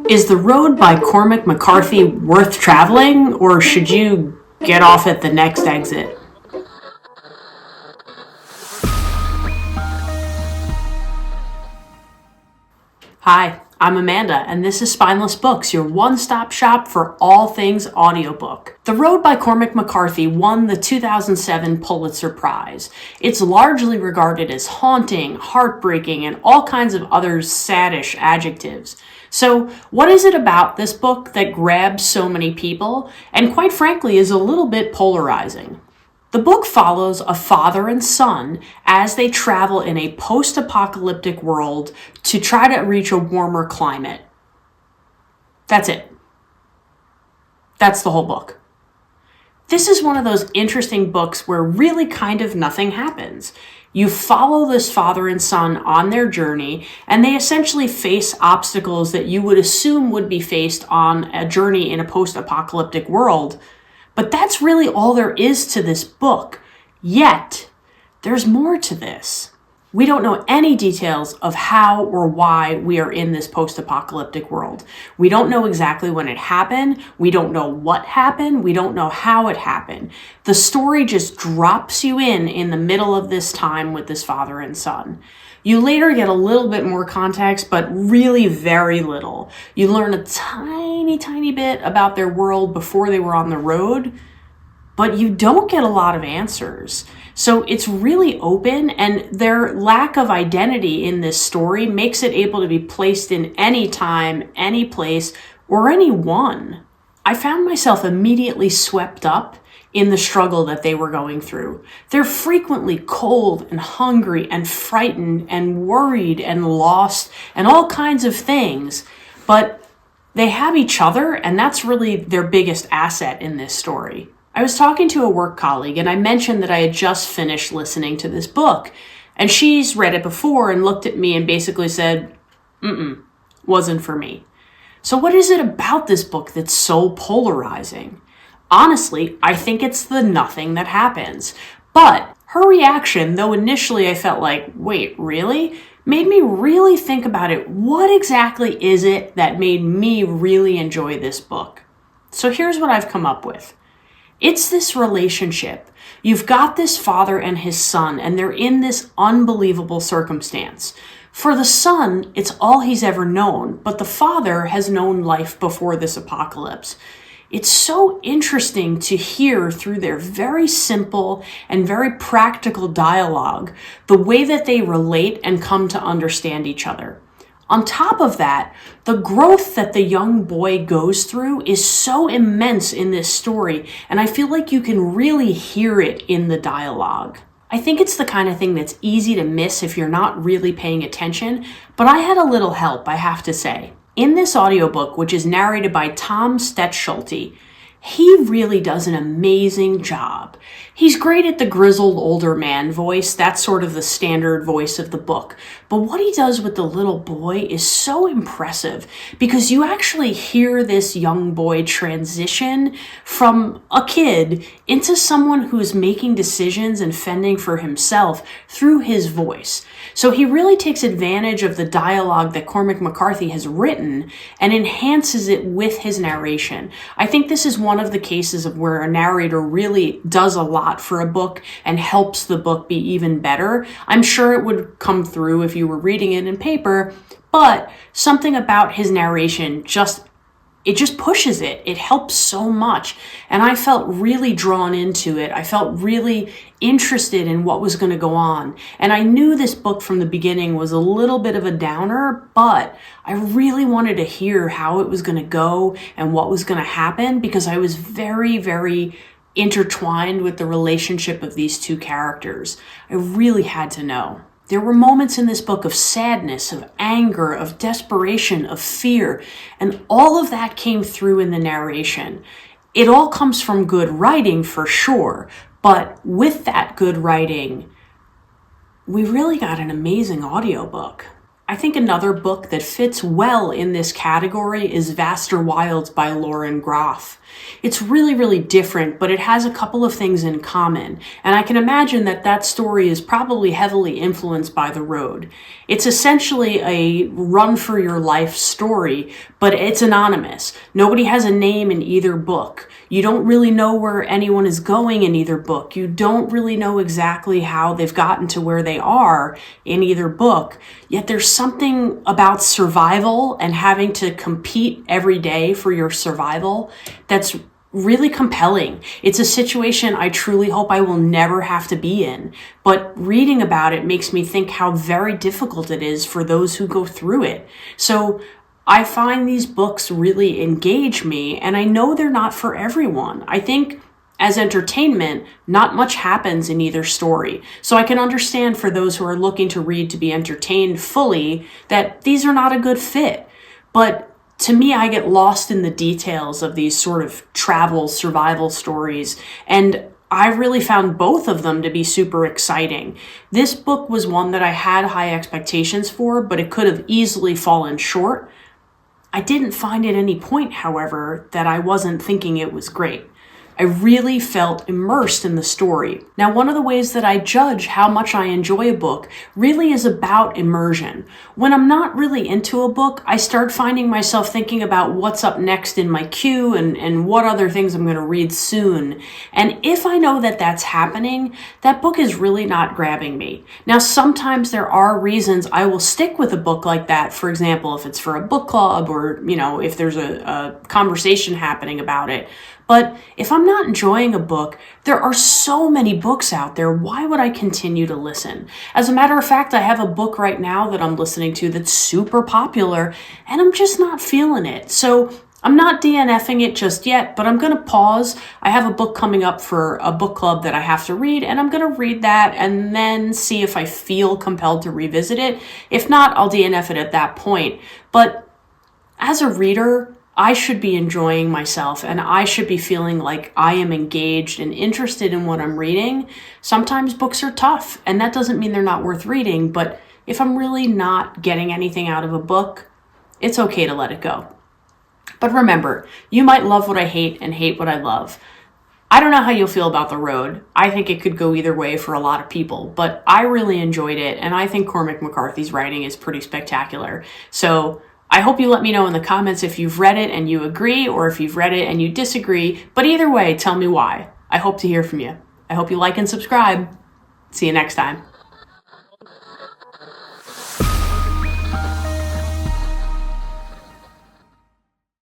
Is the road by Cormac McCarthy worth traveling, or should you get off at the next exit? Hi, I'm Amanda, and this is Spineless Books, your one-stop shop for all things audiobook. The Road by Cormac McCarthy won the 2007 Pulitzer Prize. It's largely regarded as haunting, heartbreaking, and all kinds of other saddish adjectives. So, what is it about this book that grabs so many people, and quite frankly is a little bit polarizing? The book follows a father and son as they travel in a post-apocalyptic world to try to reach a warmer climate. That's it. That's the whole book. This is one of those interesting books where really kind of nothing happens. You follow this father and son on their journey, and they essentially face obstacles that you would assume would be faced on a journey in a post-apocalyptic world. But that's really all there is to this book. Yet, there's more to this. We don't know any details of how or why we are in this post-apocalyptic world. We don't know exactly when it happened. We don't know what happened. We don't know how it happened. The story just drops you in the middle of this time with this father and son. You later get a little bit more context, but really very little. You learn a tiny bit about their world before they were on the road, but you don't get a lot of answers. So it's really open, and their lack of identity in this story makes it able to be placed in any time, any place, or anyone. I found myself immediately swept up in the struggle that they were going through. They're frequently cold and hungry and frightened and worried and lost and all kinds of things, but they have each other, and that's really their biggest asset in this story. I was talking to a work colleague, and I mentioned that I had just finished listening to this book, and she's read it before and looked at me and basically said, wasn't for me. So what is it about this book that's so polarizing? Honestly, I think it's the nothing that happens. But her reaction, though initially I felt like, wait, really? Made me really think about it. What exactly is it that made me really enjoy this book? So here's what I've come up with. It's this relationship. You've got this father and his son, and they're in this unbelievable circumstance. For the son, it's all he's ever known, but the father has known life before this apocalypse. It's so interesting to hear through their very simple and very practical dialogue the way that they relate and come to understand each other. On top of that, the growth that the young boy goes through is so immense in this story, and I feel like you can really hear it in the dialogue. I think it's the kind of thing that's easy to miss if you're not really paying attention, but I had a little help, I have to say. In this audiobook, which is narrated by Tom Stettschulte, he really does an amazing job. He's great at the grizzled older man voice. That's sort of the standard voice of the book. But what he does with the little boy is so impressive because you actually hear this young boy transition from a kid into someone who's making decisions and fending for himself through his voice. So he really takes advantage of the dialogue that Cormac McCarthy has written and enhances it with his narration. I think this is one of the cases of where a narrator really does a lot for a book and helps the book be even better. I'm sure it would come through if you were reading it in paper, but something about his narration just pushes it. It helps so much. And I felt really drawn into it. I felt really interested in what was going to go on. And I knew this book from the beginning was a little bit of a downer, but I really wanted to hear how it was going to go and what was going to happen because I was very, very intertwined with the relationship of these two characters. I really had to know. There were moments in this book of sadness, of anger, of desperation, of fear, and all of that came through in the narration. It all comes from good writing for sure, but with that good writing, we really got an amazing audiobook. I think another book that fits well in this category is Vaster Wilds by Lauren Groff. It's really, really different, but it has a couple of things in common, and I can imagine that that story is probably heavily influenced by The Road. It's essentially a run for your life story, but it's anonymous. Nobody has a name in either book. You don't really know where anyone is going in either book. You don't really know exactly how they've gotten to where they are in either book, yet there's something about survival and having to compete every day for your survival that's really compelling. It's a situation I truly hope I will never have to be in, but reading about it makes me think how very difficult it is for those who go through it. So I find these books really engage me, and I know they're not for everyone. I think as entertainment, not much happens in either story. So I can understand for those who are looking to read to be entertained fully that these are not a good fit. But to me, I get lost in the details of these sort of travel survival stories, and I really found both of them to be super exciting. This book was one that I had high expectations for, but it could have easily fallen short. I didn't find at any point, however, that I wasn't thinking it was great. I really felt immersed in the story. Now, one of the ways that I judge how much I enjoy a book really is about immersion. When I'm not really into a book, I start finding myself thinking about what's up next in my queue and what other things I'm going to read soon. And if I know that that's happening, that book is really not grabbing me. Now, sometimes there are reasons I will stick with a book like that. For example, if it's for a book club or, if there's a conversation happening about it. But if I'm not enjoying a book, there are so many books out there. Why would I continue to listen? As a matter of fact, I have a book right now that I'm listening to that's super popular, and I'm just not feeling it. So I'm not DNFing it just yet, but I'm going to pause. I have a book coming up for a book club that I have to read, and I'm going to read that and then see if I feel compelled to revisit it. If not, I'll DNF it at that point. But as a reader, I should be enjoying myself, and I should be feeling like I am engaged and interested in what I'm reading. Sometimes books are tough, and that doesn't mean they're not worth reading, but if I'm really not getting anything out of a book, it's okay to let it go. But remember, you might love what I hate and hate what I love. I don't know how you'll feel about The Road. I think it could go either way for a lot of people, but I really enjoyed it, and I think Cormac McCarthy's writing is pretty spectacular. So I hope you let me know in the comments if you've read it and you agree, or if you've read it and you disagree. But either way, tell me why. I hope to hear from you. I hope you like and subscribe. See you next time.